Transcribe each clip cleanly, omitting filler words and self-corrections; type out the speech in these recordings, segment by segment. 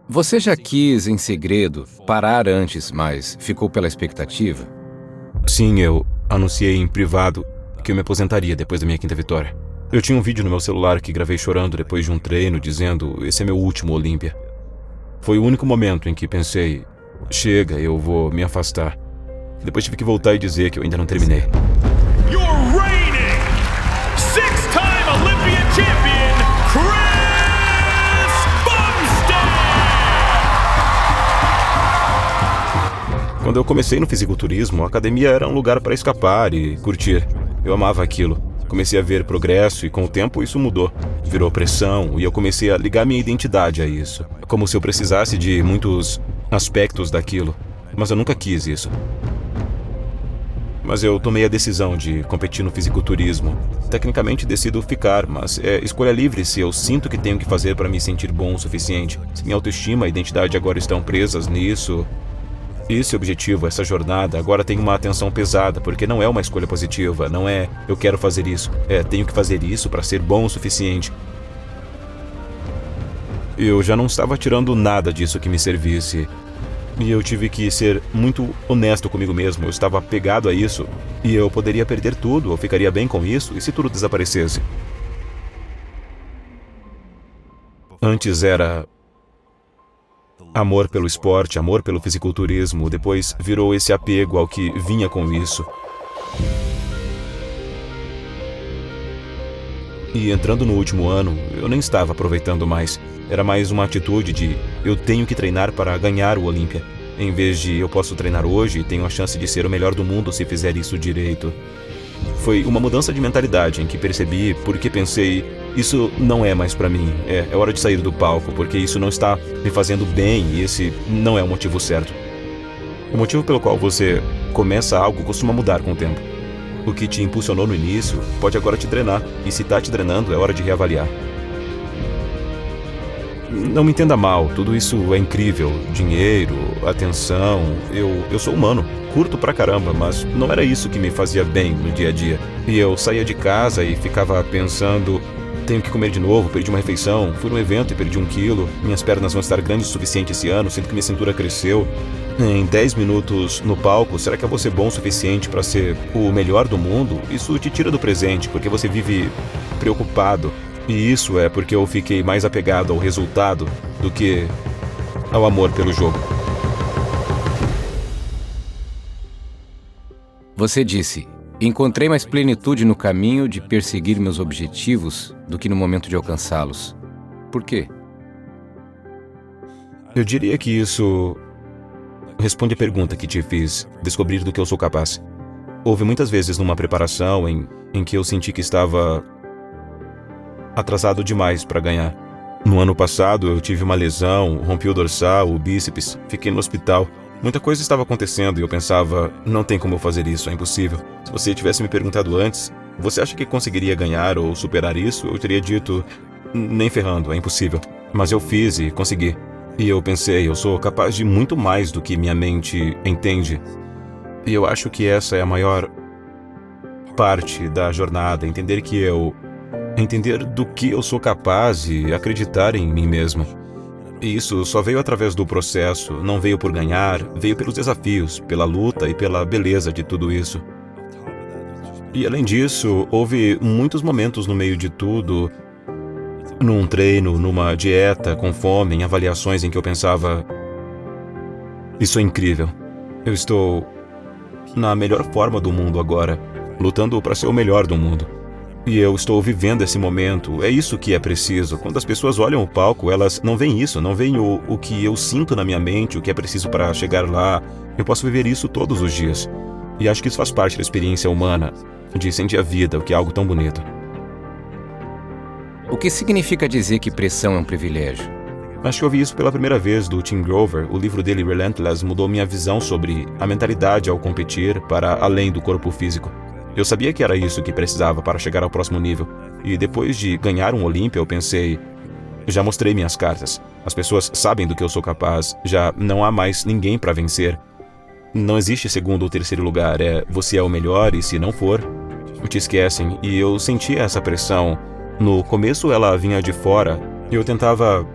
Você já quis, em segredo, parar antes, mas ficou pela expectativa? Sim, eu anunciei em privado que eu me aposentaria depois da minha quinta vitória. Eu tinha um vídeo no meu celular que gravei chorando depois de um treino, dizendo: esse é meu último Olímpia. Foi o único momento em que pensei: chega, eu vou me afastar. Depois tive que voltar e dizer que eu ainda não terminei. Your reigning six-time Olympian champion, Chris Bumstead! Quando eu comecei no fisiculturismo, a academia era um lugar para escapar e curtir. Eu amava aquilo. Comecei a ver progresso e com o tempo isso mudou. Virou pressão e eu comecei a ligar minha identidade a isso. Como se eu precisasse de muitos aspectos daquilo. Mas eu nunca quis isso. Mas eu tomei a decisão de competir no fisiculturismo. Tecnicamente decido ficar, mas é escolha livre se eu sinto que tenho que fazer para me sentir bom o suficiente. Se minha autoestima e identidade agora estão presas nisso. Esse objetivo, essa jornada, agora tem uma atenção pesada, porque não é uma escolha positiva, não é eu quero fazer isso, é tenho que fazer isso para ser bom o suficiente. Eu já não estava tirando nada disso que me servisse. E eu tive que ser muito honesto comigo mesmo. Eu estava apegado a isso. E eu poderia perder tudo, eu ficaria bem com isso, e se tudo desaparecesse? Antes era amor pelo esporte, amor pelo fisiculturismo. Depois virou esse apego ao que vinha com isso. E entrando no último ano, eu nem estava aproveitando mais. Era mais uma atitude de eu tenho que treinar para ganhar o Olímpia, em vez de eu posso treinar hoje e tenho a chance de ser o melhor do mundo se fizer isso direito. Foi uma mudança de mentalidade em que percebi porque pensei, isso não é mais pra mim, é hora de sair do palco, porque isso não está me fazendo bem e esse não é o motivo certo. O motivo pelo qual você começa algo costuma mudar com o tempo. O que te impulsionou no início pode agora te drenar, e se tá te drenando é hora de reavaliar. Não me entenda mal, tudo isso é incrível. Dinheiro, atenção, eu sou humano, curto pra caramba, mas não era isso que me fazia bem no dia a dia. E eu saía de casa e ficava pensando, tenho que comer de novo, perdi uma refeição, fui num evento e perdi 1 quilo, minhas pernas vão estar grandes o suficiente esse ano, sinto que minha cintura cresceu. Em 10 minutos no palco, será que eu vou ser bom o suficiente para ser o melhor do mundo? Isso te tira do presente, porque você vive preocupado. E isso é porque eu fiquei mais apegado ao resultado do que ao amor pelo jogo. Você disse, encontrei mais plenitude no caminho de perseguir meus objetivos do que no momento de alcançá-los. Por quê? Eu diria que isso responde a pergunta que te fiz, descobrir do que eu sou capaz. Houve muitas vezes numa preparação em que eu senti que estava atrasado demais para ganhar. No ano passado eu tive uma lesão, rompi o dorsal, o bíceps, fiquei no hospital. Muita coisa estava acontecendo e eu pensava, não tem como eu fazer isso, é impossível. Se você tivesse me perguntado antes, você acha que conseguiria ganhar ou superar isso? Eu teria dito, nem ferrando, é impossível. Mas eu fiz e consegui. E eu pensei, eu sou capaz de muito mais do que minha mente entende. E eu acho que essa é a maior parte da jornada, entender do que eu sou capaz e acreditar em mim mesmo. E isso só veio através do processo, não veio por ganhar, veio pelos desafios, pela luta e pela beleza de tudo isso. E além disso, houve muitos momentos no meio de tudo, num treino, numa dieta, com fome, em avaliações em que eu pensava, isso é incrível. Eu estou na melhor forma do mundo agora, lutando para ser o melhor do mundo. E eu estou vivendo esse momento, é isso que é preciso. Quando as pessoas olham o palco, elas não veem isso, não veem o que eu sinto na minha mente, o que é preciso para chegar lá. Eu posso viver isso todos os dias. E acho que isso faz parte da experiência humana, de sentir a vida, o que é algo tão bonito. O que significa dizer que pressão é um privilégio? Acho que ouvi isso pela primeira vez do Tim Grover. O livro dele, Relentless, mudou minha visão sobre a mentalidade ao competir para além do corpo físico. Eu sabia que era isso que precisava para chegar ao próximo nível. E depois de ganhar um Olímpia, eu pensei, já mostrei minhas cartas. As pessoas sabem do que eu sou capaz. Já não há mais ninguém para vencer. Não existe segundo ou terceiro lugar. Você é o melhor e se não for, te esquecem. E eu sentia essa pressão. No começo ela vinha de fora. E eu tentava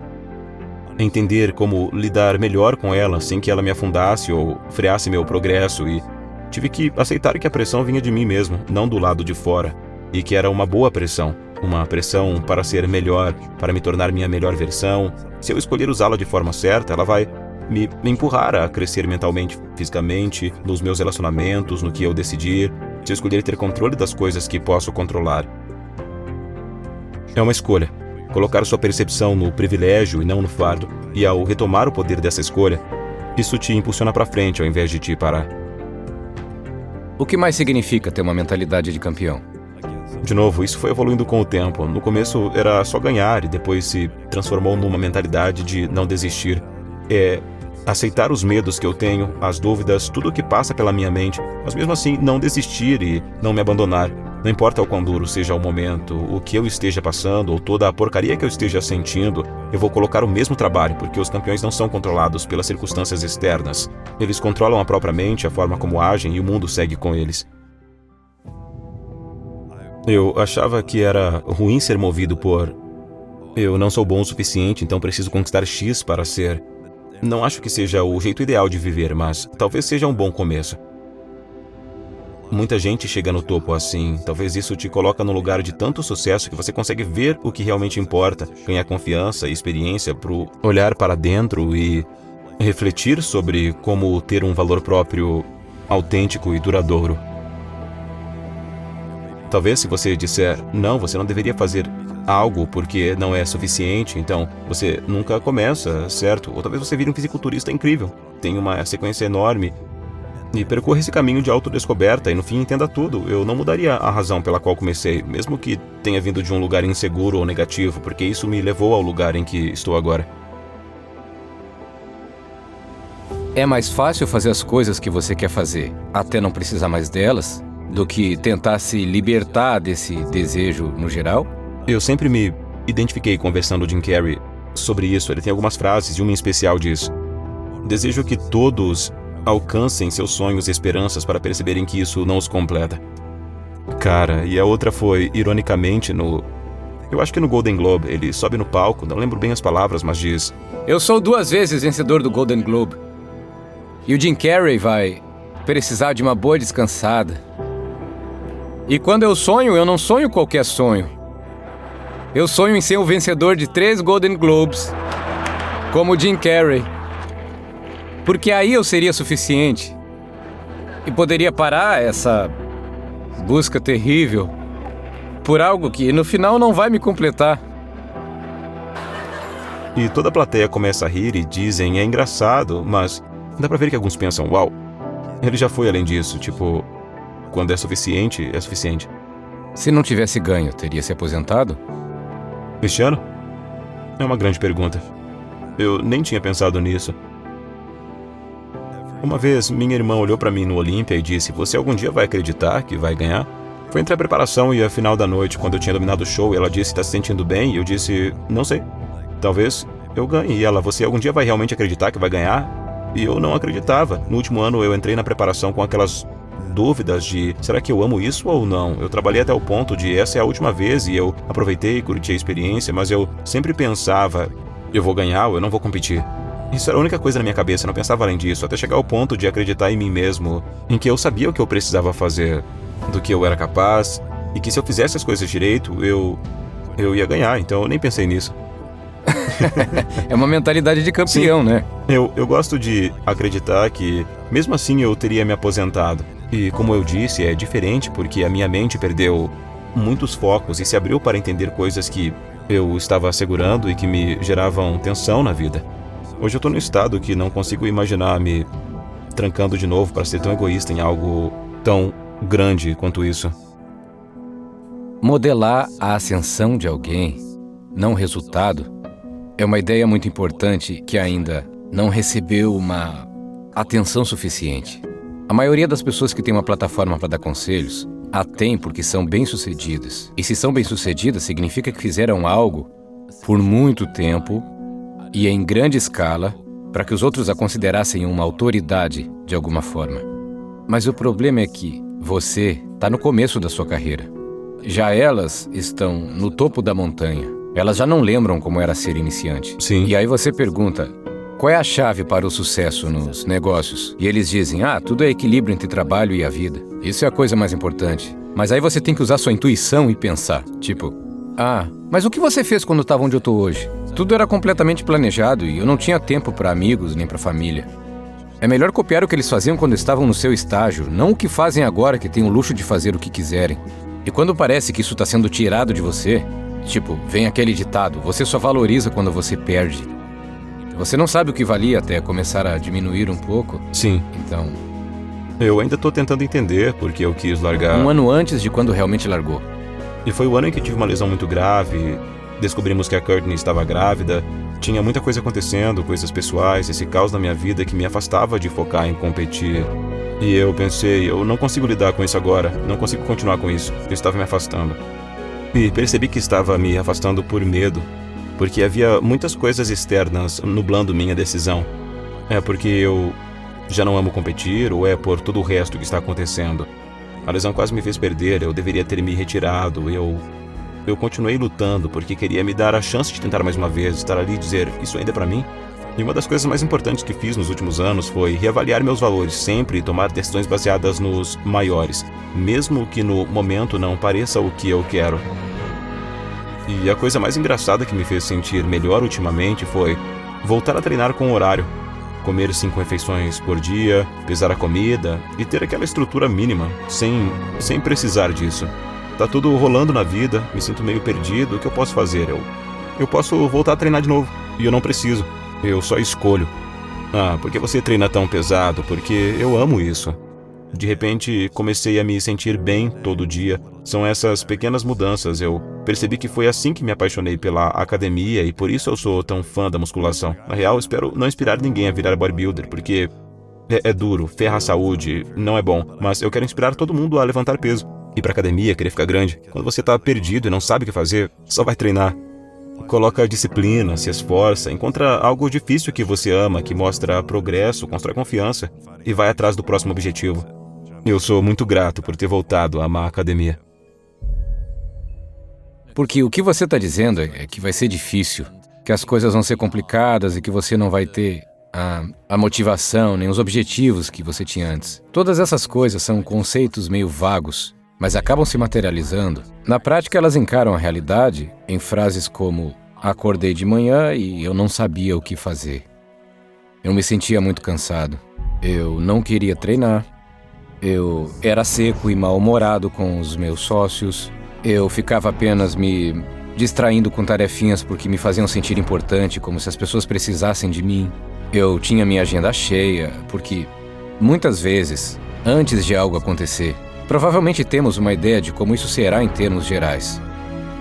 entender como lidar melhor com ela sem que ela me afundasse ou freasse meu progresso, e tive que aceitar que a pressão vinha de mim mesmo, não do lado de fora, e que era uma boa pressão, uma pressão para ser melhor, para me tornar minha melhor versão. Se eu escolher usá-la de forma certa, ela vai me empurrar a crescer mentalmente, fisicamente, nos meus relacionamentos, no que eu decidir, se eu escolher ter controle das coisas que posso controlar. É uma escolha. Colocar sua percepção no privilégio e não no fardo, e ao retomar o poder dessa escolha, isso te impulsiona para frente ao invés de te parar. O que mais significa ter uma mentalidade de campeão? De novo, isso foi evoluindo com o tempo. No começo era só ganhar e depois se transformou numa mentalidade de não desistir. É aceitar os medos que eu tenho, as dúvidas, tudo o que passa pela minha mente, mas mesmo assim não desistir e não me abandonar. Não importa o quão duro seja o momento, o que eu esteja passando ou toda a porcaria que eu esteja sentindo, eu vou colocar o mesmo trabalho, porque os campeões não são controlados pelas circunstâncias externas. Eles controlam a própria mente, a forma como agem, e o mundo segue com eles. Eu achava que era ruim ser movido por eu não sou bom o suficiente, então preciso conquistar X para ser. Não acho que seja o jeito ideal de viver, mas talvez seja um bom começo. Muita gente chega no topo assim. Talvez isso te coloca num lugar de tanto sucesso que você consegue ver o que realmente importa, ganhar confiança e experiência para olhar para dentro e refletir sobre como ter um valor próprio autêntico e duradouro. Talvez se você disser, não, você não deveria fazer algo porque não é suficiente, então você nunca começa, certo? Ou talvez você vire um fisiculturista incrível, tem uma sequência enorme e percorra esse caminho de autodescoberta e no fim entenda tudo. Eu não mudaria a razão pela qual comecei, mesmo que tenha vindo de um lugar inseguro ou negativo, porque isso me levou ao lugar em que estou agora. É mais fácil fazer as coisas que você quer fazer, até não precisar mais delas, do que tentar se libertar desse desejo no geral? Eu sempre me identifiquei conversando com Jim Carrey sobre isso. Ele tem algumas frases e uma em especial diz: desejo que todos alcancem seus sonhos e esperanças para perceberem que isso não os completa. Cara, e a outra foi, ironicamente, eu acho que no Golden Globe, ele sobe no palco, não lembro bem as palavras, mas diz: eu sou 2 vezes vencedor do Golden Globe. E o Jim Carrey vai precisar de uma boa descansada. E quando eu sonho, eu não sonho qualquer sonho. Eu sonho em ser o vencedor de 3 Golden Globes, como o Jim Carrey. Porque aí eu seria suficiente. E poderia parar essa busca terrível por algo que no final não vai me completar. E toda a plateia começa a rir e dizem, é engraçado, mas dá pra ver que alguns pensam, uau, ele já foi além disso, tipo, quando é suficiente, é suficiente. Se não tivesse ganho, teria se aposentado? Este ano? É uma grande pergunta. Eu nem tinha pensado nisso. Uma vez, minha irmã olhou pra mim no Olímpia e disse, você algum dia vai acreditar que vai ganhar? Foi entre a preparação e a final da noite, quando eu tinha dominado o show, e ela disse, tá se sentindo bem? E eu disse, não sei. Talvez eu ganhe. E ela, você algum dia vai realmente acreditar que vai ganhar? E eu não acreditava. No último ano, eu entrei na preparação com aquelas dúvidas de, será que eu amo isso ou não? Eu trabalhei até o ponto de, essa é a última vez, e eu aproveitei e curti a experiência, mas eu sempre pensava, eu vou ganhar ou eu não vou competir. Isso era a única coisa na minha cabeça, eu não pensava além disso, até chegar ao ponto de acreditar em mim mesmo, em que eu sabia o que eu precisava fazer, do que eu era capaz, e que se eu fizesse as coisas direito, eu ia ganhar, então eu nem pensei nisso. É uma mentalidade de campeão, sim, né? Eu gosto de acreditar que, mesmo assim, eu teria me aposentado. E, como eu disse, é diferente porque a minha mente perdeu muitos focos e se abriu para entender coisas que eu estava segurando e que me geravam tensão na vida. Hoje eu estou num estado que não consigo imaginar me trancando de novo para ser tão egoísta em algo tão grande quanto isso. Modelar a ascensão de alguém, não o resultado, é uma ideia muito importante que ainda não recebeu uma atenção suficiente. A maioria das pessoas que tem uma plataforma para dar conselhos a tem porque são bem-sucedidas. E se são bem-sucedidas, significa que fizeram algo por muito tempo e em grande escala para que os outros a considerassem uma autoridade de alguma forma. Mas o problema é que você está no começo da sua carreira. Já elas estão no topo da montanha. Elas já não lembram como era ser iniciante. Sim. E aí você pergunta, qual é a chave para o sucesso nos negócios? E eles dizem, tudo é equilíbrio entre trabalho e a vida. Isso é a coisa mais importante. Mas aí você tem que usar sua intuição e pensar. Tipo, mas o que você fez quando estava onde eu tô hoje? Tudo era completamente planejado e eu não tinha tempo para amigos nem para família. É melhor copiar o que eles faziam quando estavam no seu estágio, não o que fazem agora que têm o luxo de fazer o que quiserem. E quando parece que isso está sendo tirado de você, tipo, vem aquele ditado, você só valoriza quando você perde. Você não sabe o que valia até começar a diminuir um pouco. Sim. Então... Eu ainda tô tentando entender porque eu quis largar... Um ano antes de quando realmente largou. E foi o ano em que tive uma lesão muito grave, descobrimos que a Courtney estava grávida, tinha muita coisa acontecendo, coisas pessoais, esse caos na minha vida que me afastava de focar em competir. E eu pensei, eu não consigo lidar com isso agora, não consigo continuar com isso, eu estava me afastando. E percebi que estava me afastando por medo, porque havia muitas coisas externas nublando minha decisão. É porque eu já não amo competir ou é por todo o resto que está acontecendo? A lesão quase me fez perder, eu deveria ter me retirado, eu continuei lutando porque queria me dar a chance de tentar mais uma vez, estar ali e dizer, isso ainda é pra mim? E uma das coisas mais importantes que fiz nos últimos anos foi reavaliar meus valores sempre e tomar decisões baseadas nos maiores, mesmo que no momento não pareça o que eu quero. E a coisa mais engraçada que me fez sentir melhor ultimamente foi voltar a treinar com horário, comer 5 refeições por dia, pesar a comida e ter aquela estrutura mínima, sem precisar disso. Tá tudo rolando na vida, me sinto meio perdido, o que eu posso fazer? Eu posso voltar a treinar de novo, e eu não preciso, eu só escolho. Por que você treina tão pesado? Porque eu amo isso. De repente, comecei a me sentir bem todo dia. São essas pequenas mudanças, eu percebi que foi assim que me apaixonei pela academia e por isso eu sou tão fã da musculação. Na real, espero não inspirar ninguém a virar bodybuilder, porque é duro, ferra a saúde, não é bom, mas eu quero inspirar todo mundo a levantar peso. Ir pra academia, querer ficar grande. Quando você tá perdido e não sabe o que fazer, só vai treinar. Coloca disciplina, se esforça, encontra algo difícil que você ama, que mostra progresso, constrói confiança e vai atrás do próximo objetivo. Eu sou muito grato por ter voltado a amar a academia. Porque o que você tá dizendo é que vai ser difícil, que as coisas vão ser complicadas e que você não vai ter a motivação nem os objetivos que você tinha antes. Todas essas coisas são conceitos meio vagos, mas acabam se materializando. Na prática, elas encaram a realidade em frases como acordei de manhã e eu não sabia o que fazer. Eu me sentia muito cansado. Eu não queria treinar. Eu era seco e mal-humorado com os meus sócios. Eu ficava apenas me distraindo com tarefinhas porque me faziam sentir importante, como se as pessoas precisassem de mim. Eu tinha minha agenda cheia, porque muitas vezes, antes de algo acontecer, provavelmente temos uma ideia de como isso será em termos gerais.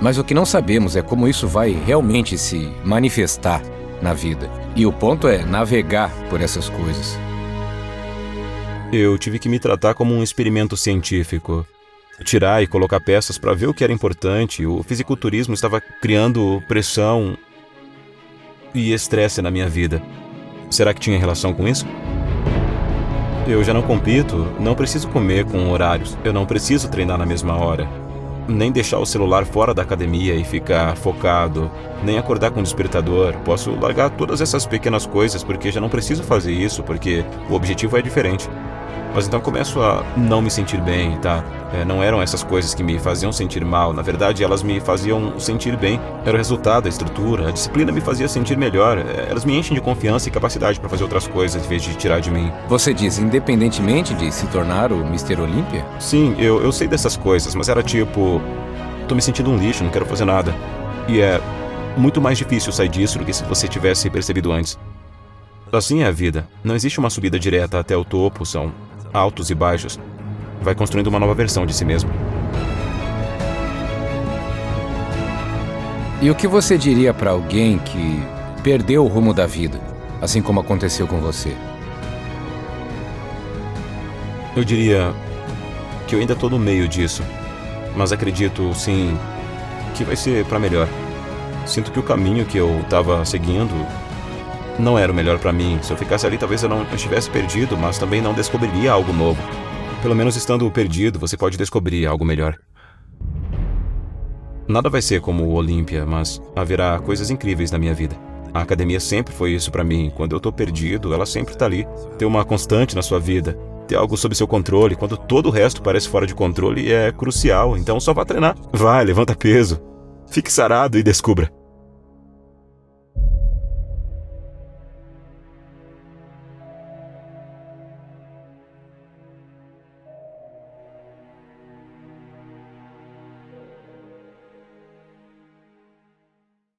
Mas o que não sabemos é como isso vai realmente se manifestar na vida. E o ponto é navegar por essas coisas. Eu tive que me tratar como um experimento científico. Tirar e colocar peças para ver o que era importante. O fisiculturismo estava criando pressão e estresse na minha vida. Será que tinha relação com isso? Eu já não compito, não preciso comer com horários, eu não preciso treinar na mesma hora, nem deixar o celular fora da academia e ficar focado, nem acordar com o despertador. Posso largar todas essas pequenas coisas porque já não preciso fazer isso, porque o objetivo é diferente. Mas então começo a não me sentir bem, tá? Não eram essas coisas que me faziam sentir mal, na verdade elas me faziam sentir bem. Era o resultado, a estrutura, a disciplina me fazia sentir melhor. Elas me enchem de confiança e capacidade para fazer outras coisas em vez de tirar de mim. Você diz, independentemente de se tornar o Mr. Olympia? Sim, eu sei dessas coisas, mas era tipo, tô me sentindo um lixo, não quero fazer nada. E é muito mais difícil sair disso do que se você tivesse percebido antes. Assim é a vida, não existe uma subida direta até o topo, são altos e baixos. Vai construindo uma nova versão de si mesmo. E o que você diria para alguém que perdeu o rumo da vida, assim como aconteceu com você? Eu diria que eu ainda tô no meio disso, mas acredito, sim, que vai ser para melhor. Sinto que o caminho que eu tava seguindo não era o melhor para mim. Se eu ficasse ali, talvez eu não estivesse perdido, mas também não descobriria algo novo. Pelo menos estando perdido, você pode descobrir algo melhor. Nada vai ser como o Olímpia, mas haverá coisas incríveis na minha vida. A academia sempre foi isso pra mim. Quando eu tô perdido, ela sempre tá ali. Ter uma constante na sua vida, ter algo sob seu controle, quando todo o resto parece fora de controle, é crucial. Então só vá treinar. Vai, levanta peso. Fique sarado e descubra.